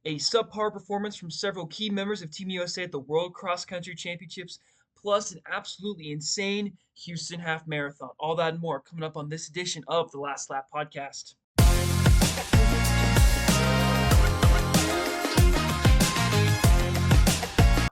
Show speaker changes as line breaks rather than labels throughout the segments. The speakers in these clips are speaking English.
a subpar performance from several key members of Team USA at the World Cross Country Championships, plus an absolutely insane Houston half marathon. All that and more coming up on this edition of the Last Lap podcast.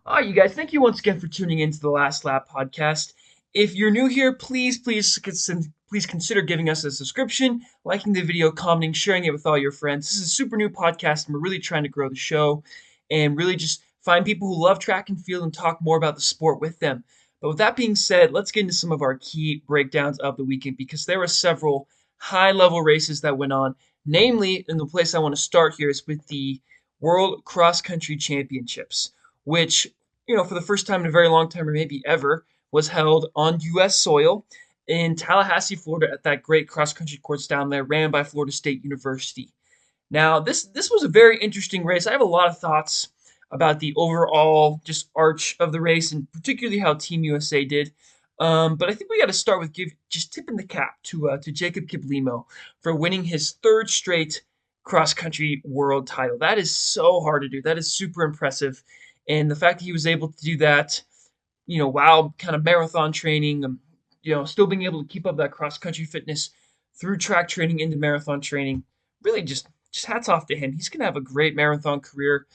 All right, you guys, thank you once again for tuning into the Last Lap podcast. If you're new here, please consider giving us a subscription, liking the video, commenting, sharing it with all your friends. This is a super new podcast, and we're really trying to grow the show and really just find people who love track and field and talk more about the sport with them. But with that being said, let's get into some of our key breakdowns of the weekend because there were several high-level races that went on. Namely, and the place I want to start here is with the World Cross Country Championships, which for the first time in a very long time, or maybe ever, was held on U.S. soil in Tallahassee, Florida, at that great cross country course down there, ran by Florida State University. Now, this was a very interesting race. I have a lot of thoughts about the overall just arch of the race, and particularly how Team USA did. But I think we got to start with just tipping the cap to Jacob Kiplimo for winning his third straight cross country world title. That is so hard to do. That is super impressive. And the fact that he was able to do that, while kind of marathon training, still being able to keep up that cross country fitness through track training into marathon training, really just hats off to him. He's going to have a great marathon career.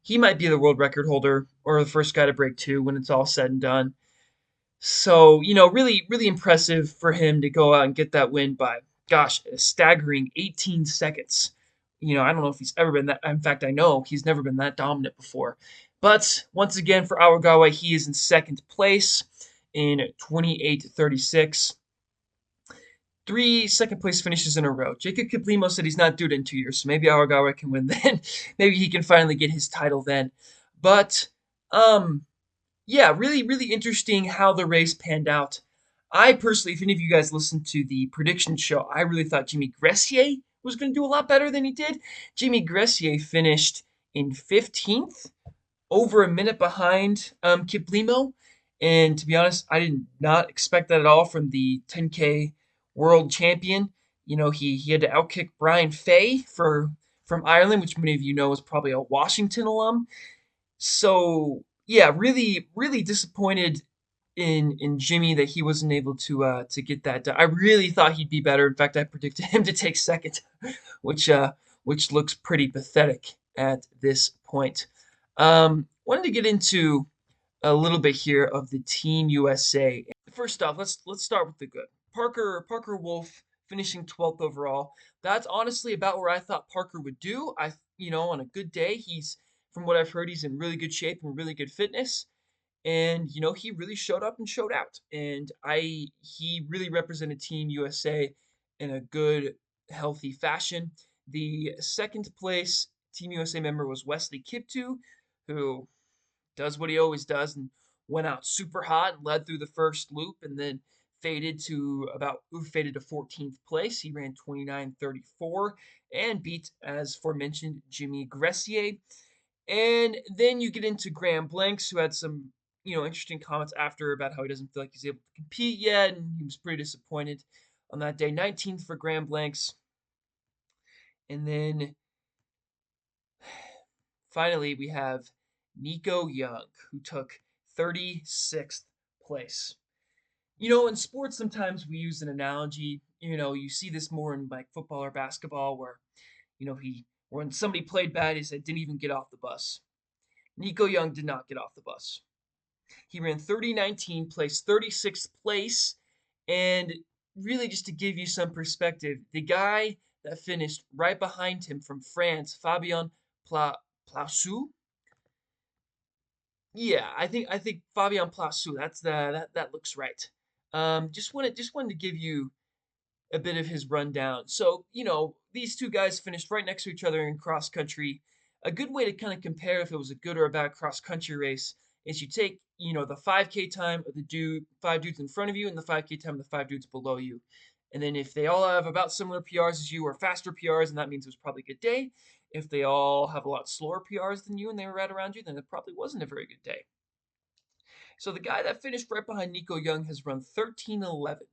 He might be the world record holder or the first guy to break 2 when it's all said and done. So, really, really impressive for him to go out and get that win by, gosh, a staggering 18 seconds. I don't know if he's ever been that. In fact, I know he's never been that dominant before. But once again, for Awagawa, he is in second place in 28:36. 3 second place finishes in a row. Jacob Kiplimo said he's not due it in 2 years, so maybe Awagawa can win then. Maybe he can finally get his title then. But, yeah, really, really interesting how the race panned out. I personally, if any of you guys listened to the prediction show, I really thought Jimmy Gressier was going to do a lot better than he did. Jimmy Gressier finished in 15th, over a minute behind Kiplimo. And to be honest, I did not expect that at all from the 10K world champion. He had to outkick Brian Fay from Ireland, which many of you know is probably a Washington alum. So yeah, really, really disappointed in Jimmy that he wasn't able to get that done. I really thought he'd be better. In fact, I predicted him to take second, which looks pretty pathetic at this point. Wanted to get into a little bit here of the Team USA. First off, let's start with the good. Parker Wolf finishing 12th overall. That's honestly about where I thought Parker would do. On a good day, from what I've heard, he's in really good shape and really good fitness. And he really showed up and showed out. And he really represented Team USA in a good, healthy fashion. The second place Team USA member was Wesley Kiptoo, who does what he always does and went out super hot and led through the first loop and then faded to 14th place. He ran 29:34 and beat, as aforementioned, Jimmy Gressier. And then you get into Graham Blanks, who had some interesting comments after about how he doesn't feel like he's able to compete yet, and he was pretty disappointed on that day. 19th for Graham Blanks. And then finally we have Nico Young, who took 36th place. In sports, sometimes we use an analogy. You see this more in like football or basketball where, when somebody played bad, he said, didn't even get off the bus. Nico Young did not get off the bus. He ran 30:19, placed 36th place. And really, just to give you some perspective, the guy that finished right behind him from France, Fabien Plassou. Yeah, I think Fabien Plassou. That looks right. Just wanted to give you a bit of his rundown. So, these two guys finished right next to each other in cross country. A good way to kind of compare if it was a good or a bad cross country race is you take, the 5K time of the five dudes in front of you and the 5K time of the five dudes below you. And then if they all have about similar PRs as you or faster PRs, and that means it was probably a good day. If they all have a lot slower PRs than you and they were right around you, then it probably wasn't a very good day. So the guy that finished right behind Nico Young has run 13:11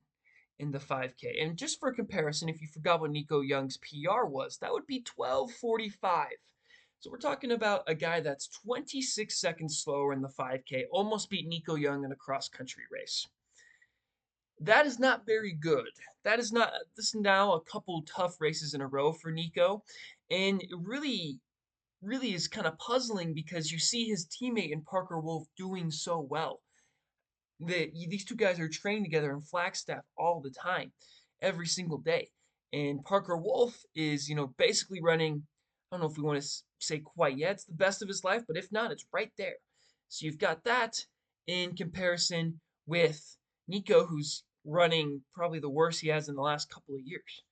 in the 5K. And just for comparison, if you forgot what Nico Young's PR was, that would be 12:45. So we're talking about a guy that's 26 seconds slower in the 5K, almost beat Nico Young in a cross country race. That is not very good. That is not, this is now a couple tough races in a row for Nico. And it really is kind of puzzling because you see his teammate in Parker Wolf doing so well. These two guys are training together in Flagstaff all the time, every single day. And Parker Wolf is, basically running, I don't know if we want to say quite yet, it's the best of his life, but if not, it's right there. So you've got that in comparison with Nico, who's running probably the worst he has in the last couple of years.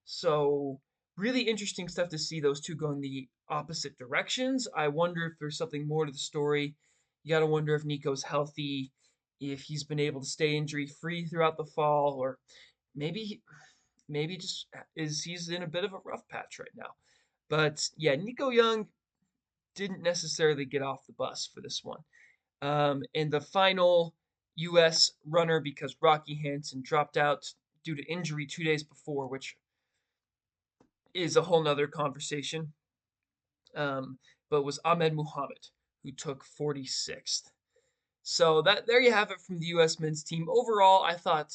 So really interesting stuff to see those two go in the opposite directions. I wonder if there's something more to the story. You got to wonder if Nico's healthy, if he's been able to stay injury free throughout the fall, or maybe maybe just is he's in a bit of a rough patch right now. But yeah, Nico Young didn't necessarily get off the bus for this one. And the final U.S. runner, because Rocky Hansen dropped out due to injury 2 days before, which is a whole nother conversation. But it was Ahmed Muhammad who took 46th. So that there you have it from the U.S. men's team. Overall, I thought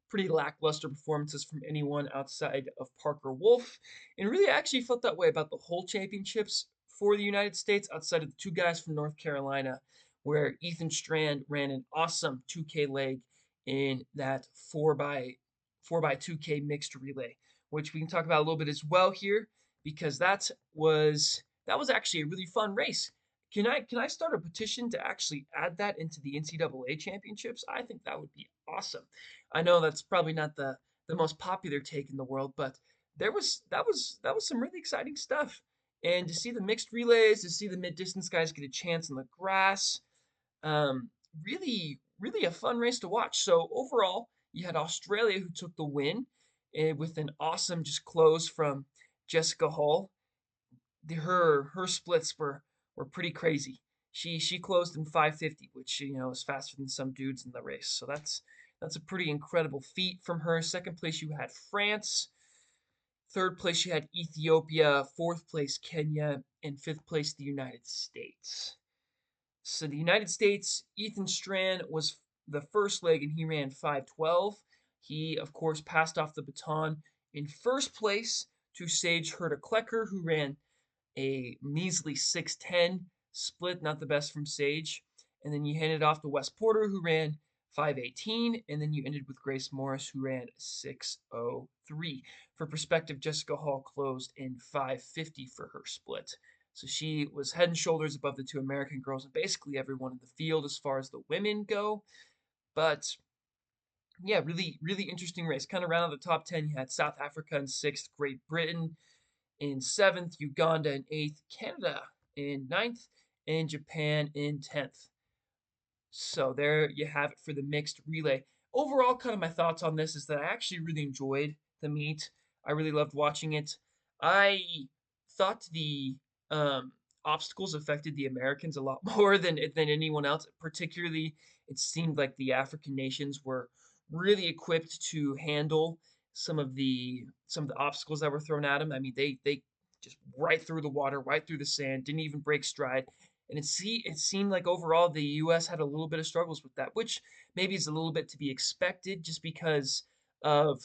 pretty lackluster performances from anyone outside of Parker Wolf, and really actually felt that way about the whole championships for the United States, outside of the two guys from North Carolina, where Ethan Strand ran an awesome 2K leg in that 4x 2K mixed relay, which we can talk about a little bit as well here, because that was actually a really fun race. Can I start a petition to actually add that into the NCAA championships? I think that would be awesome. I know that's probably not the most popular take in the world, but that was some really exciting stuff. And to see the mixed relays, to see the mid distance guys get a chance on the grass, um, really a fun race to watch. So overall, you had Australia who took the win with an awesome just close from Jessica Hall. Her splits were pretty crazy. She closed in 5:50, which is faster than some dudes in the race. So that's a pretty incredible feat from her. Second place you had France. Third place you had Ethiopia. Fourth place Kenya, and fifth place the United States. So the United States, Ethan Strand was the first leg and he ran 5:12. He of course passed off the baton in first place to Sage Herta Klecker, who ran a measly 6:10 split, not the best from Sage. And then you handed off to Wes Porter, who ran 5:18, and then you ended with Grace Morris, who ran 6:03. For perspective, Jessica Hall closed in 5:50 for her split. So she was head and shoulders above the two American girls and basically everyone in the field as far as the women go. But yeah, really interesting race. Kind of round out the top 10, you had South Africa in sixth, Great Britain in seventh, Uganda in eighth, Canada in ninth, and Japan in 10th. So there you have it for the mixed relay. Overall, kind of my thoughts on this is that I actually really enjoyed the meet. I really loved watching it. I thought the um, obstacles affected the Americans a lot more than anyone else. Particularly, it seemed like the African nations were really equipped to handle some of the obstacles that were thrown at them. I mean, they just right through the water, right through the sand, didn't even break stride. And it seemed like overall the U.S. had a little bit of struggles with that, which maybe is a little bit to be expected just because of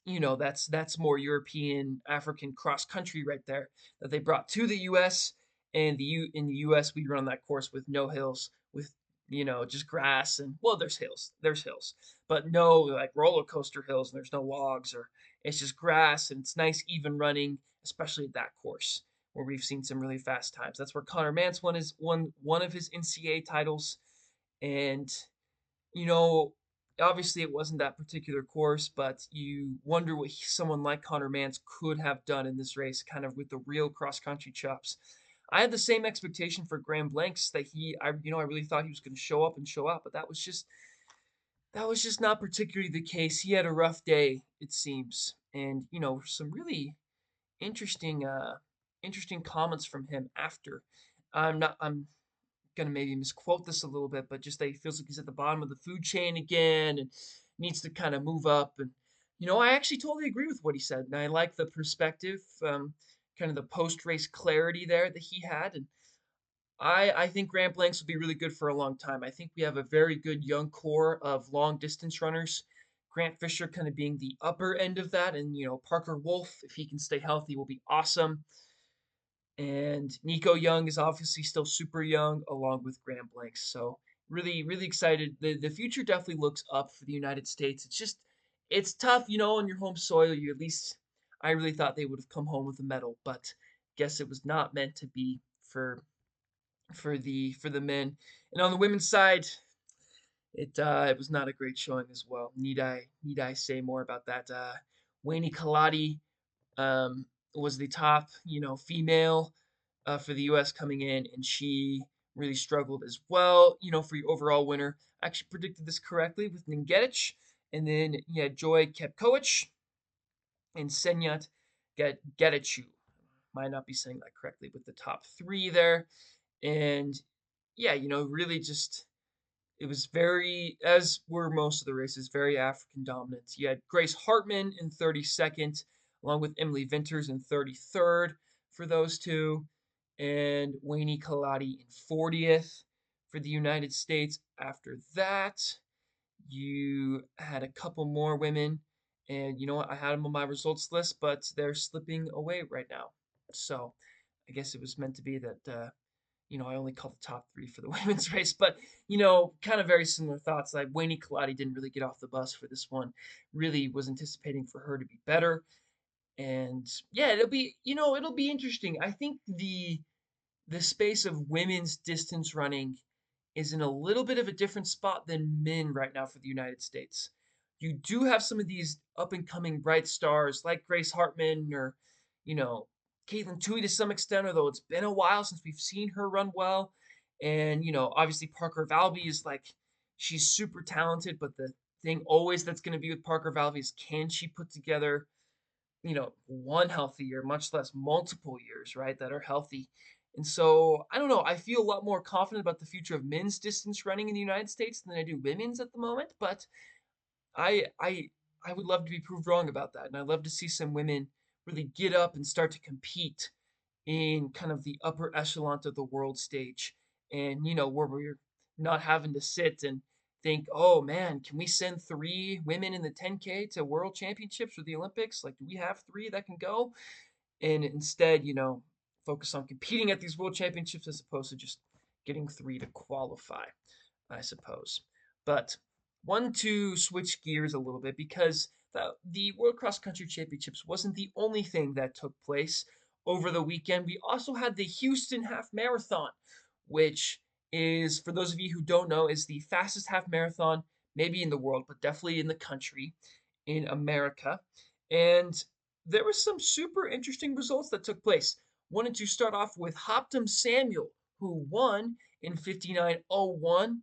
that's more European African cross country right there that they brought to the U.S. And in the U.S. we run that course with no hills, with just grass, and well, there's hills, but no like roller coaster hills, and there's no logs, or it's just grass, and it's nice even running, especially at that course where we've seen some really fast times. That's where Connor Mance won one of his NCAA titles, and you know, obviously it wasn't that particular course, but you wonder what someone like Connor Mance could have done in this race, kind of with the real cross country chops. I had the same expectation for Graham Blanks that I really thought he was going to show up and show out, but that was just not particularly the case. He had a rough day, it seems, and some really interesting, interesting comments from him after. I'm gonna maybe misquote this a little bit, but just that he feels like he's at the bottom of the food chain again and needs to kind of move up. And I actually totally agree with what he said, and I like the perspective. kind of the post-race clarity there that he had. And I think Grant Blanks will be really good for a long time. I think we have a very good young core of long distance runners. Grant Fisher kind of being the upper end of that, and Parker Wolf, if he can stay healthy, will be awesome. And Nico Young is obviously still super young, along with Grant Blanks. So really, really excited. The future definitely looks up for the United States. It's tough, on your home soil. You at least I really thought they would have come home with a medal, but guess it was not meant to be for the men. And on the women's side, it was not a great showing as well. Need I say more about that? Wayne Kaladi was the top female for the U.S. coming in, and she really struggled as well. For your overall winner, I actually predicted this correctly with Ningetich, and then Joy Kepkoech and Senyat Getachew. Might not be saying that correctly with the top three there. And yeah, really just it was very, as were most of the races, very African dominant. You had Grace Hartman in 32nd, along with Emily Vinters in 33rd for those two, and Wayne Kaladi in 40th for the United States. After that, you had a couple more women, and you know what? I had them on my results list, but they're slipping away right now. So I guess it was meant to be that I only called the top three for the women's race, but kind of very similar thoughts. Like Wayne Kaladi didn't really get off the bus for this one. Really was anticipating for her to be better, and yeah, it'll be interesting. I think the space of women's distance running is in a little bit of a different spot than men right now for the United States. You do have some of these up and coming bright stars like Grace Hartman or, you know, Caitlin Tui to some extent, although it's been a while since we've seen her run well. And, obviously Parker Valby is like, she's super talented, but the thing always that's going to be with Parker Valby is can she put together one healthy year, much less multiple years, right, that are healthy. And so I don't know. I feel a lot more confident about the future of men's distance running in the United States than I do women's at the moment. But I would love to be proved wrong about that, and I'd love to see some women really get up and start to compete in kind of the upper echelon of the world stage, and where we're not having to sit and think, oh man, can we send three women in the 10K to world championships or the Olympics? Like, do we have three that can go? And instead, focus on competing at these world championships as opposed to just getting three to qualify, I suppose. But one to switch gears a little bit because the World Cross Country Championships wasn't the only thing that took place over the weekend. We also had the Houston Half Marathon, which is, for those of you who don't know, is the fastest half marathon maybe in the world, but definitely in the country, in America. And there were some super interesting results that took place. Wanted to start off with Hoptum Samuel, who won in 59:01,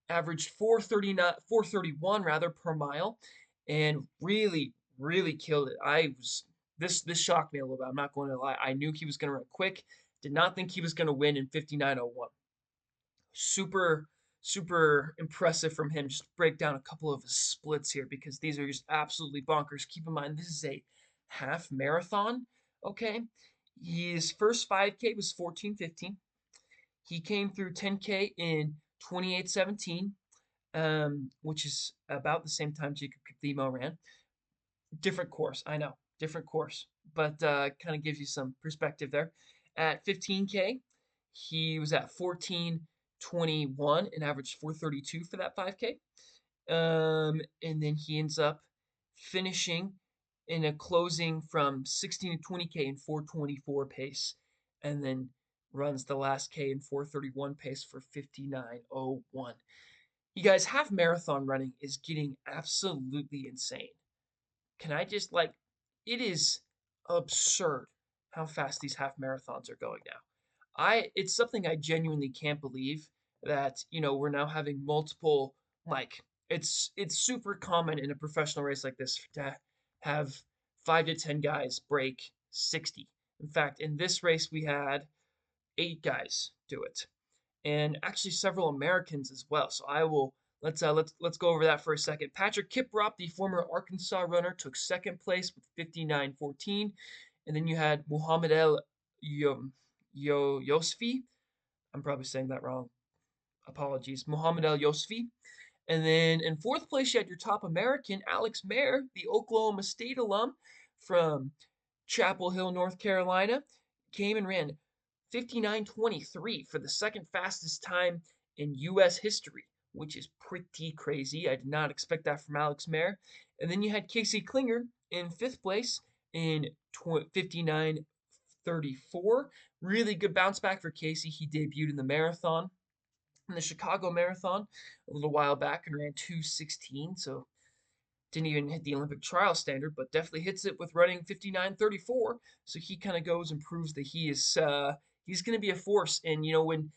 averaged 431 rather per mile, and really, really killed it. This shocked me a little bit. I'm not going to lie. I knew he was going to run quick. Did not think he was going to win in 59:01. Super, super impressive from him. Just break down a couple of his splits here because these are just absolutely bonkers. Keep in mind, this is a half marathon. Okay. His first 5K was 14:15. He came through 10K in 28:17, which is about the same time Jacob Cathemo ran. Different course, I know, different course, but kind of gives you some perspective there. At 15K, he was at 14:21 and averaged 4:32 for that 5K. And then he ends up finishing in a closing from 16 to 20K in 4:24 pace, and then runs the last K in 4:31 pace for 59:01. You guys, half marathon running is getting absolutely insane. Can I just it is absurd how fast these half marathons are going now. It's something I genuinely can't believe that, we're now having multiple it's super common in a professional race like this to have 5 to 10 guys break 60. In fact, in this race we had 8 guys do it, and actually several Americans as well. So I will let's go over that for a second. Patrick Kiprop, the former Arkansas runner, took second place with 59:14, and then you had Muhammad Yosfi. I'm probably saying that wrong. Apologies. Muhammad El Yosfi. And then in fourth place, you had your top American, Alex Mayer, the Oklahoma State alum from Chapel Hill, North Carolina, came and ran 59:23 for the second fastest time in U.S. history, which is pretty crazy. I did not expect that from Alex Mayer. And then you had Casey Klinger in fifth place in 59:34. Really good bounce back for Casey. He debuted in the marathon, in the Chicago Marathon, a little while back and ran 2:16. So didn't even hit the Olympic trial standard, but definitely hits it with running 59:34. So he kind of goes and proves that he's going to be a force. And when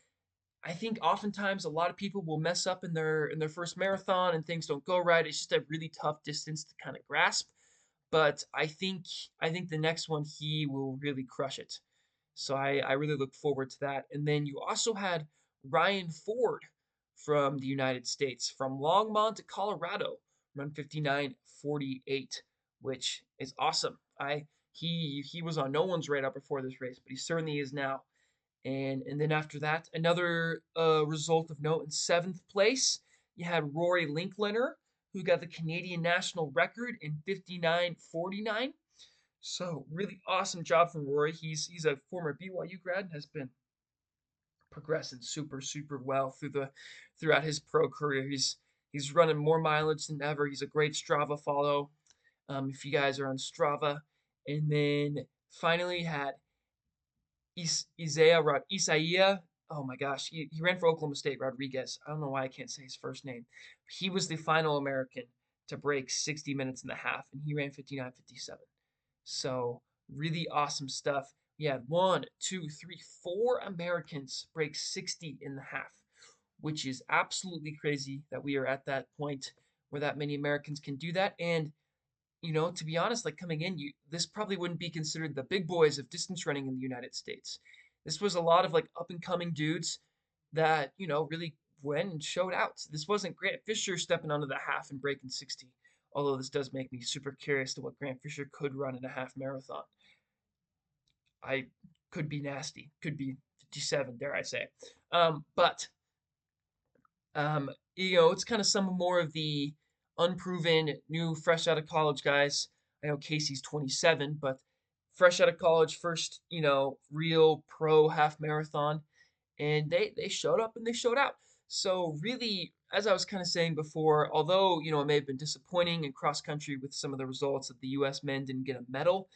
I think oftentimes a lot of people will mess up in their first marathon and things don't go right. It's just a really tough distance to kind of grasp. But I think the next one he will really crush it. So I really look forward to that. And then you also had Ryan Ford from the United States, from Longmont, Colorado, run 59:48, which is awesome. He was on no one's radar before this race, but he certainly is now. And then after that, another result of note, in seventh place, you had Rory Linkletter, who got the Canadian national record in 59:49. So really awesome job from Rory. He's a former BYU grad and has been progressing super well throughout his pro career. He's running more mileage than ever. He's a great Strava follow. If you guys are on Strava, and then finally had Isaiah. Oh my gosh, he ran for Oklahoma State. Rodriguez. I don't know why I can't say his first name. He was the final American to break 60 minutes and a half, and he ran 59:57. So really awesome stuff. We had one, two, three, four Americans break 60 in the half, which is absolutely crazy that we are at that point where that many Americans can do that. And to be honest, like coming in, this probably wouldn't be considered the big boys of distance running in the United States. This was a lot of like up and coming dudes that really went and showed out. This wasn't Grant Fisher stepping onto the half and breaking 60. Although this does make me super curious to what Grant Fisher could run in a half marathon. I could be nasty, could be 57, dare I say. But it's kind of some more of the unproven, new, fresh out of college guys. I know Casey's 27, but fresh out of college, first, real pro half marathon, and they showed up and they showed out. So really, as I was kind of saying before, although it may have been disappointing in cross country with some of the results that the U.S. men didn't get a medal,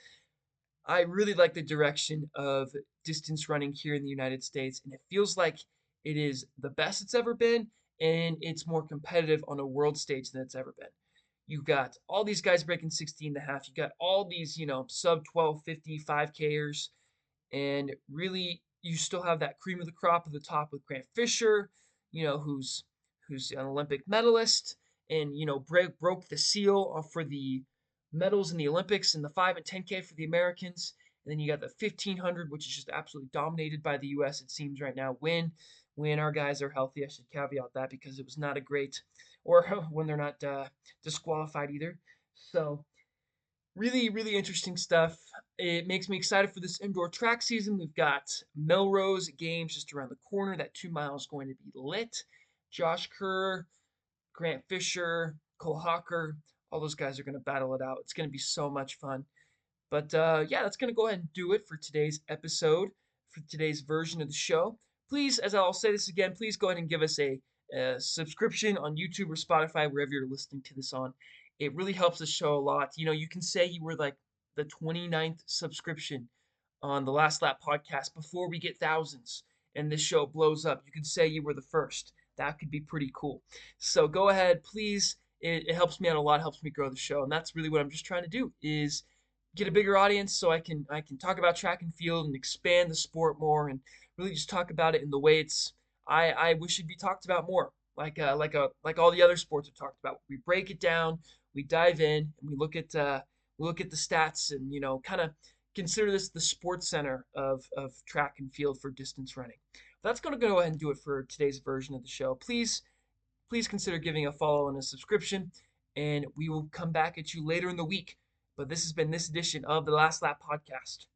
I really like the direction of distance running here in the United States, and it feels like it is the best it's ever been, and it's more competitive on a world stage than it's ever been. You got all these guys breaking 16 and a half. You got all these, sub 12:50 5Kers, and really you still have that cream of the crop at the top with Grant Fisher, who's an Olympic medalist and broke the seal for the medals in the Olympics in the 5 and 10K for the Americans. And then you got the 1500, which is just absolutely dominated by the U.S. It seems right now. When our guys are healthy, I should caveat that because it was not a great, or when they're not disqualified either. So really interesting stuff. It makes me excited for this indoor track season. We've got Melrose Games just around the corner. That 2 miles is going to be lit. Josh Kerr, Grant Fisher, Cole Hawker, all those guys are going to battle it out. It's going to be so much fun. But yeah, that's going to go ahead and do it for today's episode, for today's version of the show. Please, as I'll say this again, please go ahead and give us a subscription on YouTube or Spotify, wherever you're listening to this on. It really helps the show a lot. You can say you were like the 29th subscription on the Last Lap podcast before we get thousands and this show blows up. You can say you were the first. That could be pretty cool. So go ahead, please. It helps me out a lot, helps me grow the show. And that's really what I'm just trying to do is get a bigger audience so I can talk about track and field and expand the sport more and really just talk about it in the way I wish it'd be talked about more. Like all the other sports we've talked about. We break it down, we dive in, and we look at the stats and kind of consider this the sports center of track and field for distance running. That's going to go ahead and do it for today's version of the show. Please consider giving a follow and a subscription, and we will come back at you later in the week But this has been this edition of the Last Lap Podcast.